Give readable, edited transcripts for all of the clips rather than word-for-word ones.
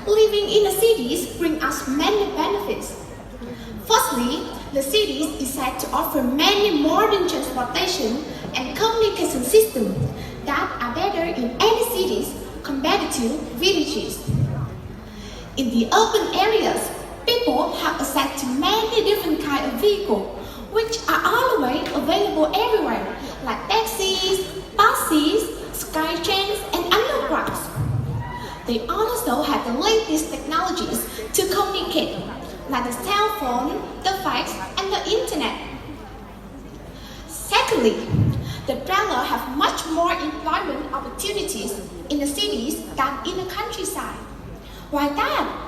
living in the cities brings us many benefits. Firstly, the cities is said to offer many modern transportation and communication systems that are better in any cities compared to villages. In the urban areas, people have access to many different kinds of vehicles, which are all the way available everywhere, like taxis, buses, sky trains, and undergrounds. They also have the latest technologies to communicate, like the cell phone, the fax, and the internet. Secondly, the traveler have much more employment opportunities in the cities than in the countryside. Why that?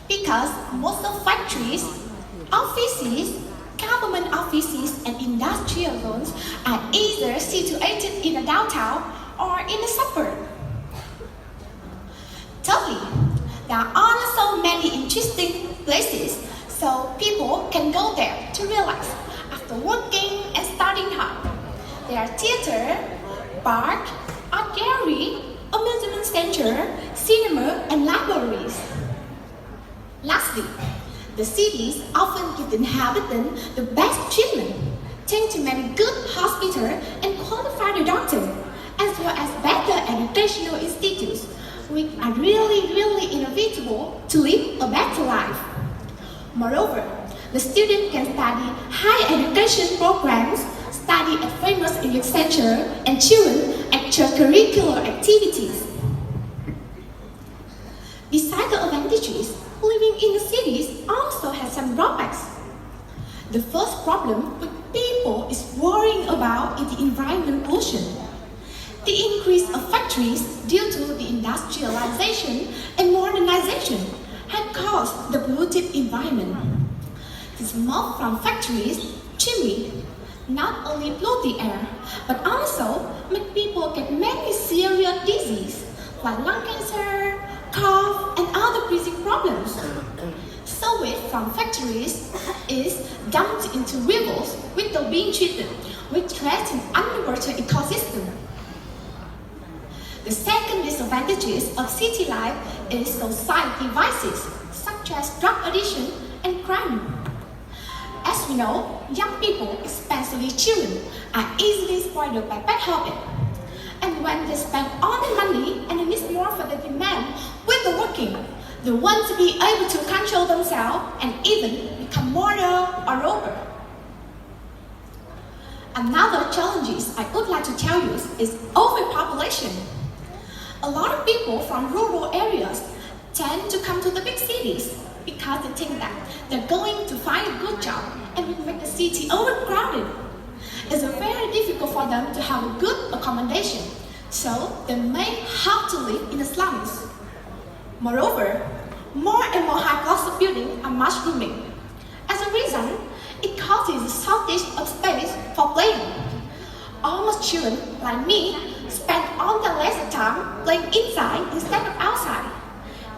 Because most of factories, offices, government offices, and industrial zones are either situated in the downtown or in the suburb. Thirdly, there are also many interesting places so people can go there to relax after working and studying hard. There are theater, park, art gallery, amusement center, cinema, and libraries. Lastly, the cities often give the inhabitants the best treatment, thanks to many good hospitals and qualified doctors, as well as better educational institutes, which are really inevitable to live a better life. Moreover, the student can study higher education programs, study at famous English center, and children extracurricular activities. Besides the advantages, living in the cities also has some drawbacks. The first problem with people is worrying about is the environment pollution. The increase of factories due to the industrialization and modernization had caused the polluted environment. The smoke from factories, chimney, not only pollute the air, but also make people get many serious diseases like lung cancer, cough, and other breathing problems. Sewage from factories is dumped into rivers without being treated, which threatens underwater ecosystem. The second disadvantage of city life is society vices, such as drug addiction and crime. As we know, young people, especially children, are easily spoiled by bad habits. And when they spend all the money and need more for the demand with the working, they want to be able to control themselves and even become murderer or robber. Another challenge I would like to tell you is overpopulation. A lot of people from rural areas tend to come to the big cities because they think that they're going to find a good job and will make the city overcrowded. It's very difficult for them to have a good accommodation, so they may have to live in the slums. Moreover, more and more high-class buildings are mushrooming. As a reason, it causes a shortage of space for playing. Almost children like me spend all their leisure time playing inside instead of outside.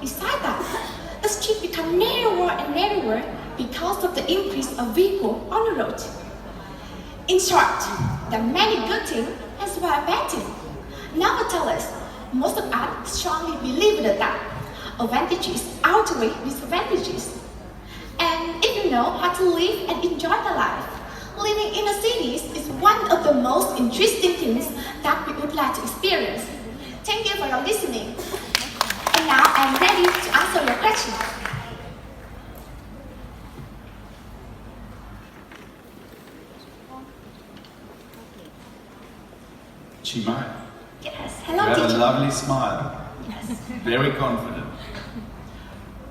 Besides that, the streets become narrower and narrower because of the increase of vehicles on the road. In short, there are many good things as well as bad things. Nevertheless, most of us strongly believe that advantages outweigh disadvantages. And if you know how to live and enjoy the life, living in the cities is one of the most interesting things that we would like to experience. Thank you for your listening. And now I'm ready to answer your questions. Chi Mai. Yes, You hello have teacher. a lovely smile. Yes. Very confident.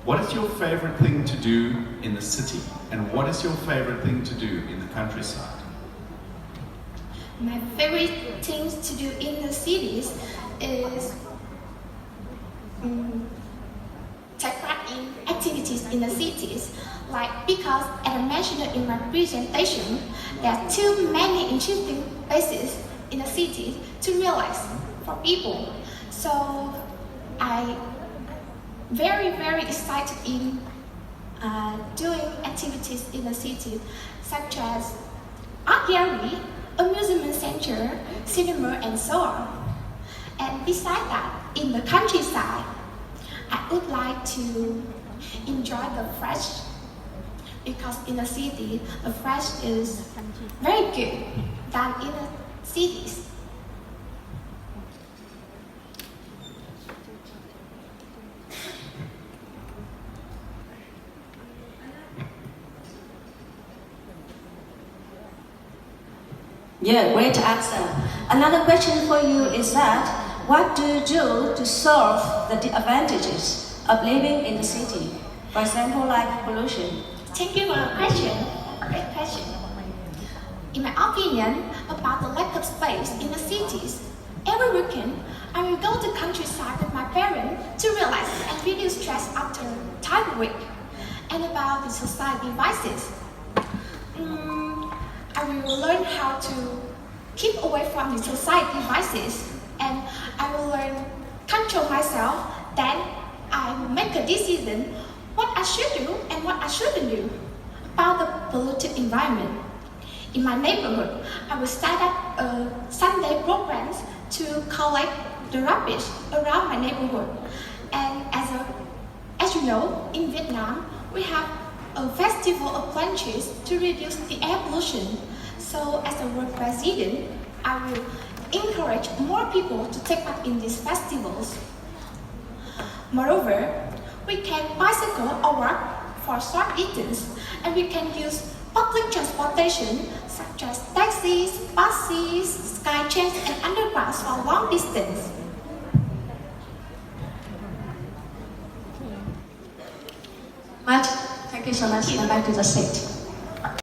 What is your favorite thing to do in the city? And what is your favorite thing to do in the countryside? My favorite things to do in the cities is take part in activities in the cities. Like, because as I mentioned in my presentation, there are too many interesting places in the city to realize for people. So I very excited in doing activities in the city, such as art gallery, amusement center, cinema, and so on. And besides that, in the countryside, would like to enjoy the fresh, because in the city, the fresh is very good than in the cities. Yeah, great answer. Another question for you is that, what do you do to solve the disadvantages of living in the city? For example, like pollution. Thank you for your question. Great question. In my opinion, about the lack of space in the cities, every weekend I will go to countryside with my parents to relax and reduce stress after a tired week. And about the society devices, I will learn how to keep away from the society devices, and I will learn control myself. Then I will make a decision what I should do and what I shouldn't do about the polluted environment. In my neighborhood, I will start up Sunday programs to collect the rubbish around my neighborhood. And as you know, in Vietnam, we have a festival of plant trees to reduce the air pollution. So as a world president, I will encourage more people to take part in these festivals. Moreover, we can bicycle or walk for short distance, and we can use public transportation such as taxis, buses, skytrains, and undergrounds for long distance. Much. Thank you so much. And back to the seat.